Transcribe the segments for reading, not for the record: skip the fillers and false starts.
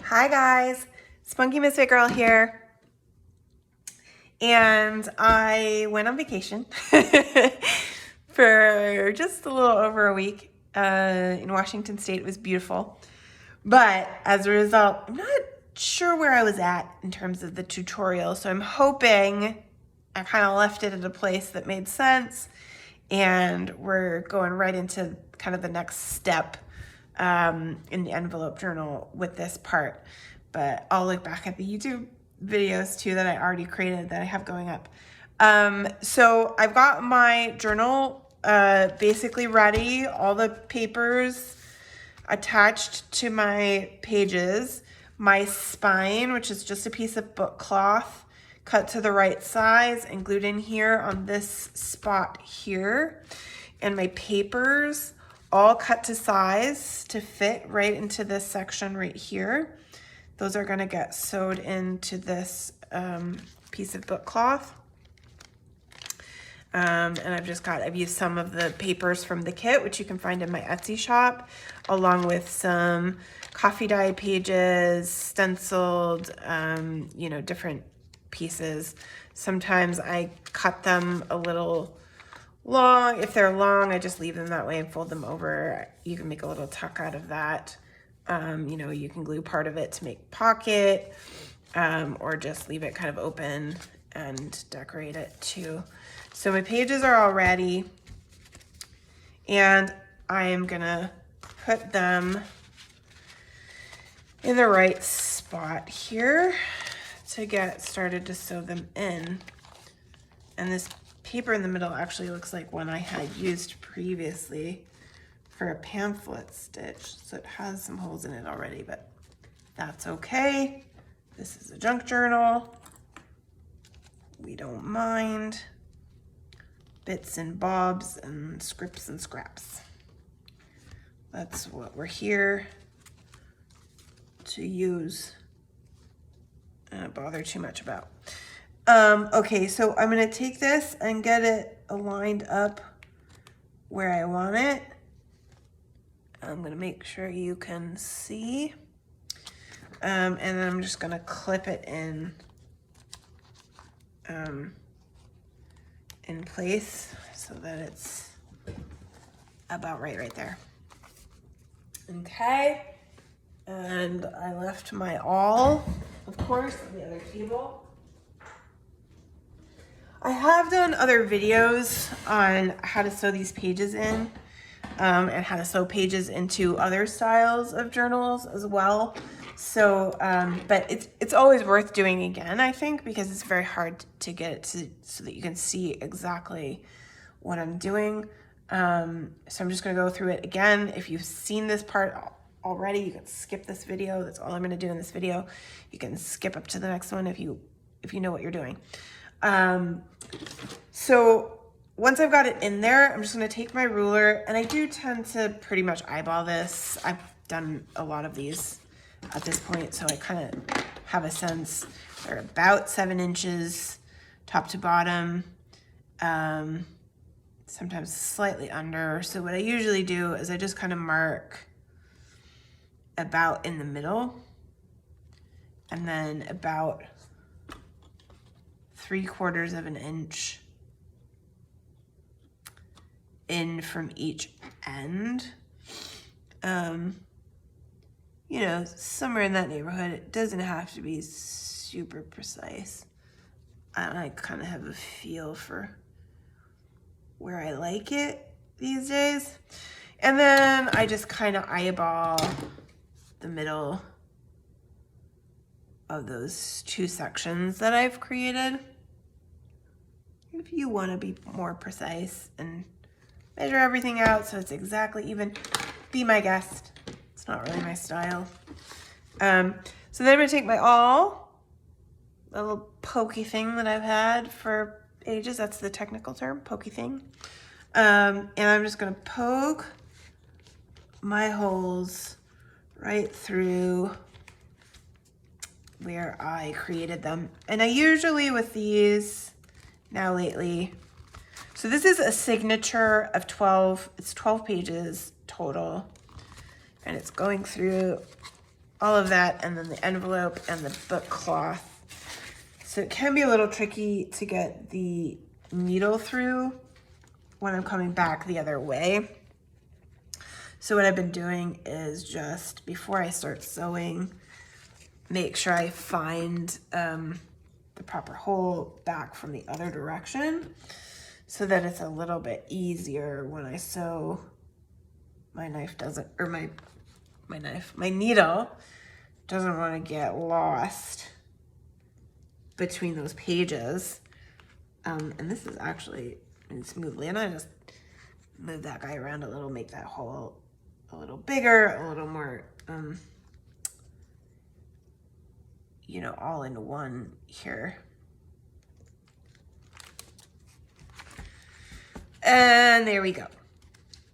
Hi guys, Spunky Misfit Girl here, and I went on vacation for just a little over a week in Washington State. It was beautiful, but as a result, I'm not sure where I was at in terms of the tutorial, so I'm hoping I kind of left it at a place that made sense, and we're going right into kind of the next step in the envelope journal with this part. But I'll look back at the YouTube videos too that I already created that I have going up. So I've got my journal basically ready, all the papers attached to my pages, my spine, which is just a piece of book cloth cut to the right size and glued in here on this spot here, and my papers all cut to size to fit right into this section right here. Those are gonna get sewed into this piece of book cloth. And I've used some of the papers from the kit, which you can find in my Etsy shop, along with some coffee dye pages, stenciled, different pieces. Sometimes I cut them a little long. If they're long, I just leave them that way and fold them over. You can make a little tuck out of that. You can glue part of it to make pocket, or just leave it kind of open and decorate it too. So my pages are all ready, and I am gonna put them in the right spot here to get started to sew them in. And this paper in the middle actually looks like one I had used previously for a pamphlet stitch, so it has some holes in it already, but that's okay. This is a junk journal. We don't mind bits and bobs and scripts and scraps. That's what we're here to use and bother too much about. Okay, so I'm gonna take this and get it aligned up where I want it. I'm gonna make sure you can see. And then I'm just gonna clip it in place so that it's about right there. Okay, and I left my awl, of course, on the other table. I have done other videos on how to sew these pages in, and how to sew pages into other styles of journals as well. So, but it's always worth doing again, I think, because it's very hard to get it so that you can see exactly what I'm doing. So I'm just gonna go through it again. If you've seen this part already, you can skip this video. That's all I'm gonna do in this video. You can skip up to the next one if you know what you're doing. So once I've got it in there, I'm just gonna take my ruler, and I do tend to pretty much eyeball this. I've done a lot of these at this point, so I kind of have a sense. They're about 7 inches top to bottom, sometimes slightly under. So what I usually do is I just kind of mark about in the middle, and then about 3/4 of an inch in from each end. Somewhere in that neighborhood. It doesn't have to be super precise. I kind of have a feel for where I like it these days. And then I just kind of eyeball the middle of those 2 sections that I've created. If you want to be more precise and measure everything out so it's exactly even, be my guest. It's not really my style. So then I'm gonna take my awl, a little pokey thing that I've had for ages. That's the technical term, pokey thing. And I'm just gonna poke my holes right through where I created them. And I usually with these now lately, so this is a signature of 12, it's 12 pages total. And it's going through all of that, and then the envelope and the book cloth. So it can be a little tricky to get the needle through when I'm coming back the other way. So what I've been doing is just before I start sewing, make sure I find the proper hole back from the other direction so that it's a little bit easier when I sew. My knife doesn't, or my needle doesn't want to get lost between those pages. And this is actually smoothly, and I just move that guy around a little, make that hole a little bigger, a little more, you know, all in one here. And there we go.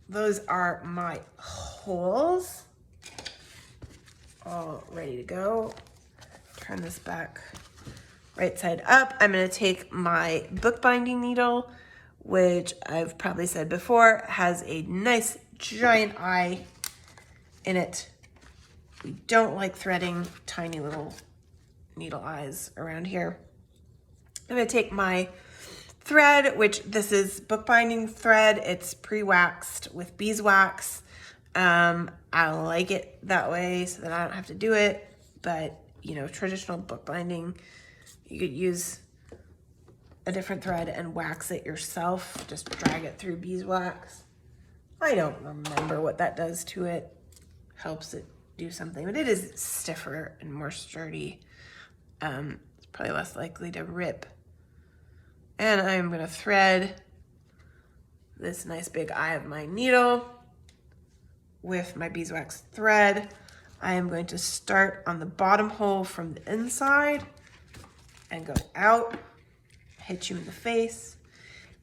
Those are my holes, all ready to go. Turn this back right side up. I'm gonna take my bookbinding needle, which I've probably said before, has a nice giant eye in it. We don't like threading tiny little needle eyes around here. I'm gonna take my thread, which this is bookbinding thread. It's pre-waxed with beeswax. I like it that way so that I don't have to do it, but you know, traditional bookbinding, you could use a different thread and wax it yourself. Just drag it through beeswax. I don't remember what that does to it. Helps it do something, but it is stiffer and more sturdy. It's probably less likely to rip. And I'm gonna thread this nice big eye of my needle with my beeswax thread. I am going to start on the bottom hole from the inside and go out, hit you in the face,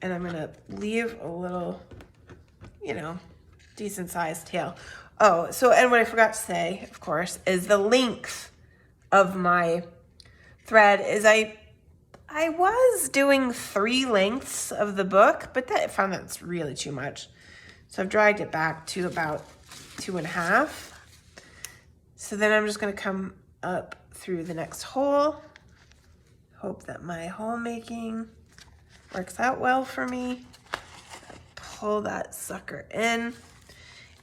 and I'm gonna leave a little, you know, decent sized tail. Oh, so, and what I forgot to say, of course, is the length of my thread is I was doing 3 lengths of the book, but I found that's really too much. So I've dragged it back to about 2.5. So then I'm just gonna come up through the next hole. Hope that my hole making works out well for me. Pull that sucker in.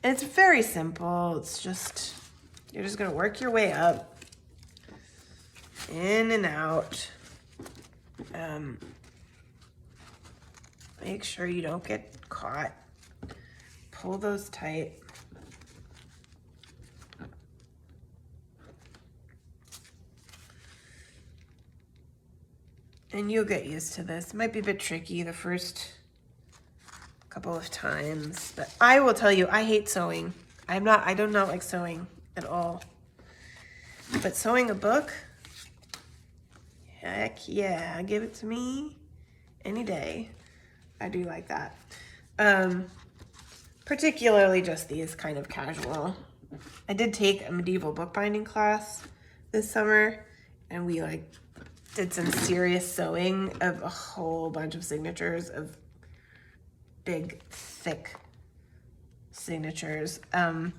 And it's very simple. It's just, you're just gonna work your way up, in and out. Make sure you don't get caught. Pull those tight. And you'll get used to this. It might be a bit tricky the first couple of times, but I will tell you, I hate sewing. I do not like sewing at all. But sewing a book, heck yeah, give it to me any day. I do like that. Particularly just these kind of casual. I did take a medieval bookbinding class this summer, and we like did some serious sewing of a whole bunch of signatures, of big, thick signatures, on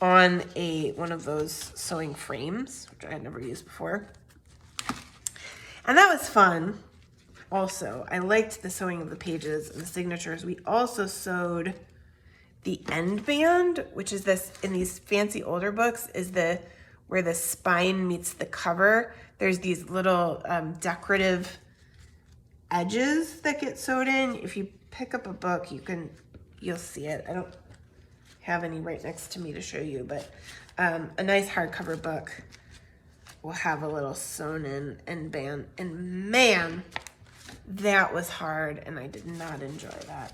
one of those sewing frames, which I had never used before. And that was fun. Also, I liked the sewing of the pages and the signatures. We also sewed the end band, which is this, in these fancy older books, is where the spine meets the cover. There's these little decorative edges that get sewed in. If you pick up a book, you'll see it. I don't have any right next to me to show you, but a nice hardcover book will have a little sewn in end band. And man, that was hard, and I did not enjoy that.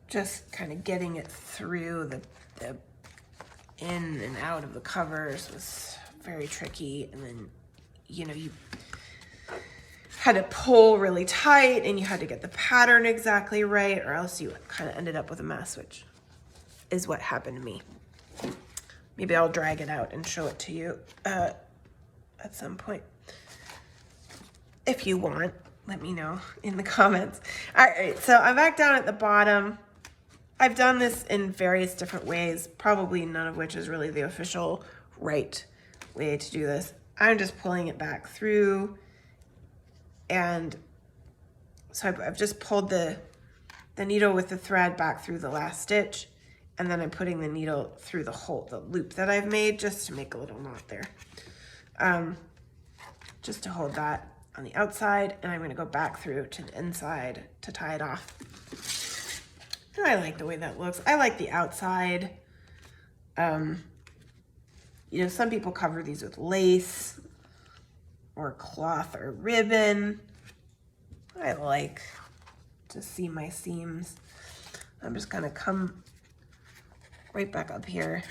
Just kind of getting it through the in and out of the covers was very tricky. And then, you know, you had to pull really tight, and you had to get the pattern exactly right, or else you kind of ended up with a mess, which is what happened to me. Maybe I'll drag it out and show it to you at some point. If you want, let me know in the comments. All right, so I'm back down at the bottom. I've done this in various different ways, probably none of which is really the official right way to do this. I'm just pulling it back through, and so I've just pulled the needle with the thread back through the last stitch, and then I'm putting the needle through the loop that I've made just to make a little knot there. Just to hold that on the outside, and I'm gonna go back through to the inside to tie it off. And I like the way that looks. I like the outside. You know, some people cover these with lace or cloth or ribbon. I like to see my seams. I'm just gonna come right back up here.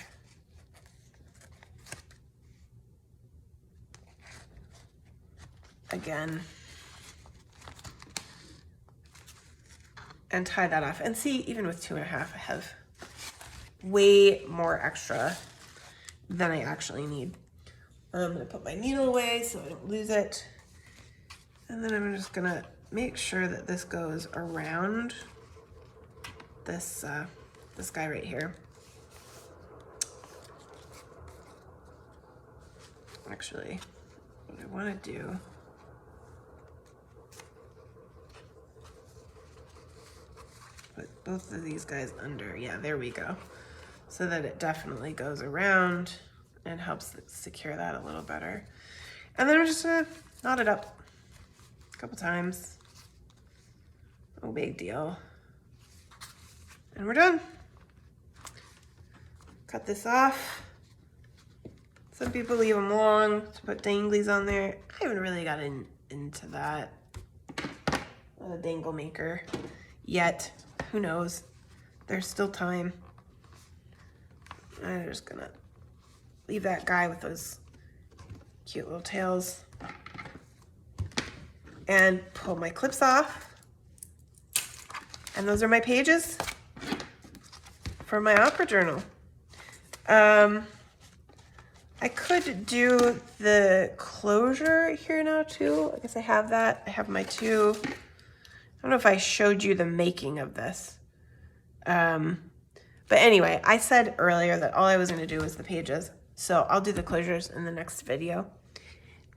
Again. And tie that off. And see, even with 2.5, I have way more extra than I actually need. I'm gonna put my needle away so I don't lose it. And then I'm just gonna make sure that this goes around this, this guy right here. Actually, what I wanna do, put both of these guys under. Yeah, there we go. So that it definitely goes around and helps secure that a little better. And then we're just gonna knot it up a couple times. No big deal. And we're done. Cut this off. Some people leave them long to put danglies on there. I haven't really gotten into that. Not a dangle maker yet. Who knows? There's still time. I'm just gonna leave that guy with those cute little tails and pull my clips off. And those are my pages for my opera journal. I could do the closure here now too. I guess I have that. I have my two. I don't know if I showed you the making of this. But anyway, I said earlier that all I was gonna do was the pages. So I'll do the closures in the next video.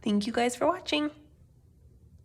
Thank you guys for watching.